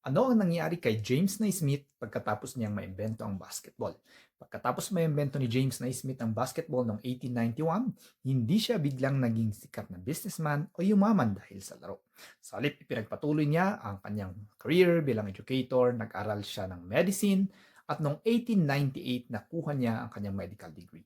Ano ang nangyari kay James Naismith pagkatapos niyang maimbento ang basketball? Pagkatapos maimbento ni James Naismith ang basketball noong 1891, hindi siya biglang naging sikat na businessman o yumaman dahil sa laro. Sa halip, ipinagpatuloy niya ang kanyang career bilang educator, nag-aral siya ng medicine, at noong 1898 nakuha niya ang kanyang medical degree.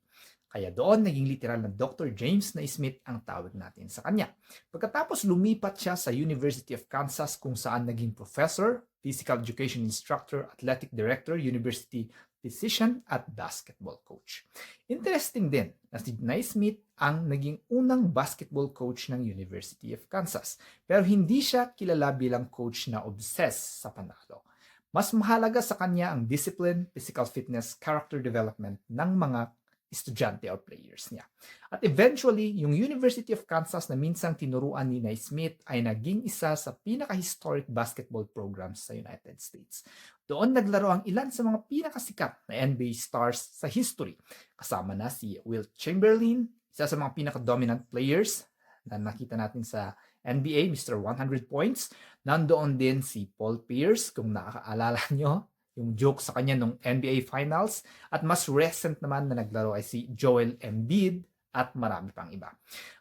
Kaya doon naging literal na Dr. James Naismith ang tawag natin sa kanya. Pagkatapos lumipat siya sa University of Kansas kung saan naging professor, physical education instructor, athletic director, university physician, at basketball coach. Interesting din na si Naismith ang naging unang basketball coach ng University of Kansas. Pero hindi siya kilala bilang coach na obsessed sa panalo. Mas mahalaga sa kanya ang discipline, physical fitness, character development ng mga estudyante or players niya. At eventually, yung University of Kansas na minsang tinuruan ni Naismith ay naging isa sa pinaka-historic basketball programs sa United States. Doon naglaro ang ilan sa mga pinakasikat na NBA stars sa history. Kasama na si Wilt Chamberlain, isa sa mga pinaka-dominant players na nakita natin sa NBA, Mr. 100 points. Nandoon din si Paul Pierce, kung nakakaalala nyo, yung joke sa kanya nung NBA Finals. At mas recent naman na naglaro ay si Joel Embiid at marami pang iba.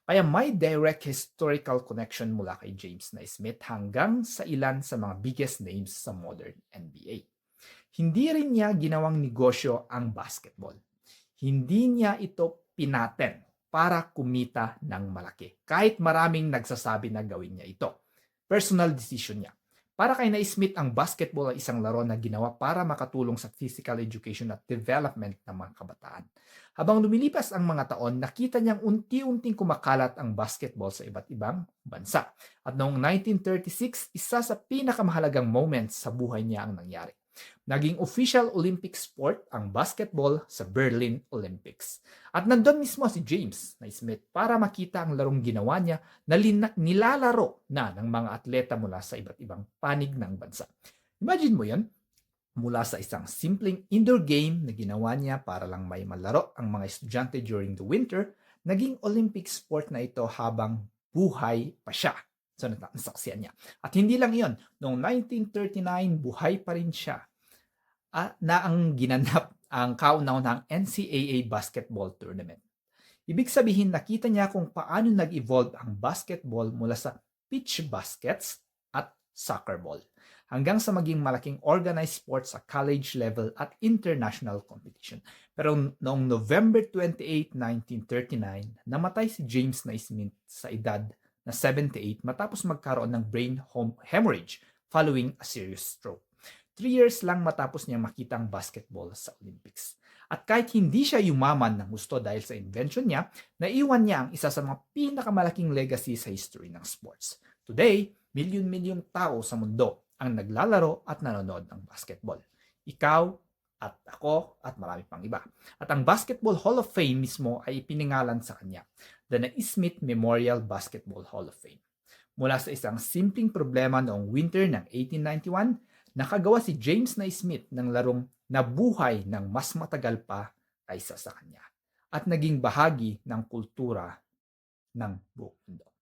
Kaya may direct historical connection mula kay James Naismith hanggang sa ilan sa mga biggest names sa modern NBA. Hindi rin niya ginawang negosyo ang basketball. Hindi niya ito pinaten para kumita ng malaki. Kahit maraming nagsasabi na gawin niya ito. Personal decision niya. Para kay Naismith, ang basketball ay isang laro na ginawa para makatulong sa physical education at development ng mga kabataan. Habang lumilipas ang mga taon, nakita niyang unti-unting kumakalat ang basketball sa iba't ibang bansa. At noong 1936, isa sa pinakamahalagang moments sa buhay niya ang nangyari. Naging official Olympic sport ang basketball sa Berlin Olympics. At nandun mismo si James Naismith para makita ang larong ginawa niya na nilalaro na ng mga atleta mula sa iba't ibang panig ng bansa. Imagine mo yan, mula sa isang simpleng indoor game na ginawa niya para lang may malaro ang mga estudyante during the winter, naging Olympic sport na ito habang buhay pa siya. So, nasaksiyan niya. At hindi lang iyon, noong 1939, buhay pa rin siya na ang ginanap ang kauna-unahang NCAA basketball tournament. Ibig sabihin, nakita niya kung paano nag-evolve ang basketball mula sa pitch baskets at soccer ball hanggang sa maging malaking organized sport sa college level at international competition. Pero noong November 28, 1939, namatay si James Naismith sa edad na 78 matapos magkaroon ng brain hemorrhage following a serious stroke. 3 years lang matapos niya makita ang basketball sa Olympics. At kahit hindi siya yumaman ng gusto dahil sa invention niya, naiwan niya ang isa sa mga pinakamalaking legacy sa history ng sports. Today, milyon-milyong tao sa mundo ang naglalaro at nanonood ng basketball. Ikaw at ako at marami pang iba. At ang Basketball Hall of Fame mismo ay ipinangalan sa kanya, the Naismith Memorial Basketball Hall of Fame. Mula sa isang simpleng problema noong winter ng 1891, nakagawa si James Naismith ng larong nabuhay ng mas matagal pa kaysa sa kanya at naging bahagi ng kultura ng buong mundo.